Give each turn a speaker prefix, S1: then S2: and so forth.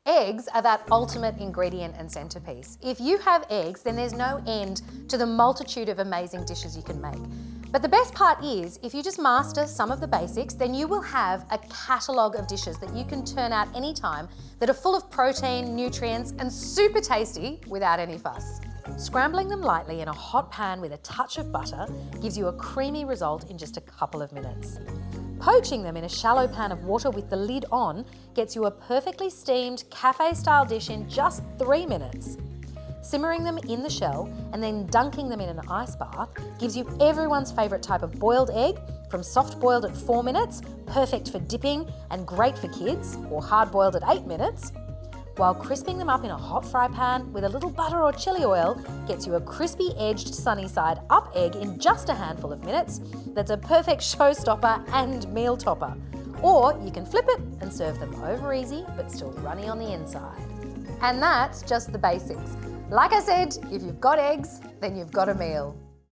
S1: Eggs are that ultimate ingredient and centerpiece. If you have eggs, then there's no end to the multitude of amazing dishes you can make. But the best part is, if you just master some of the basics, then you will have a catalogue of dishes that you can turn out anytime that are full of protein, nutrients, and super tasty without any fuss. Scrambling them lightly in a hot pan with a touch of butter gives you a creamy result in just a couple of minutes. Poaching them in a shallow pan of water with the lid on gets you a perfectly steamed cafe-style dish in just 3 minutes. Simmering them in the shell and then dunking them in an ice bath gives you everyone's favourite type of boiled egg, from soft-boiled at 4 minutes, perfect for dipping and great for kids, or hard-boiled at 8 minutes, while crisping them up in a hot fry pan with a little butter or chili oil gets you a crispy-edged sunny-side-up egg in just a handful of minutes that's a perfect showstopper and meal topper. Or you can flip it and serve them over easy but still runny on the inside. And that's just the basics. Like I said, if you've got eggs, then you've got a meal.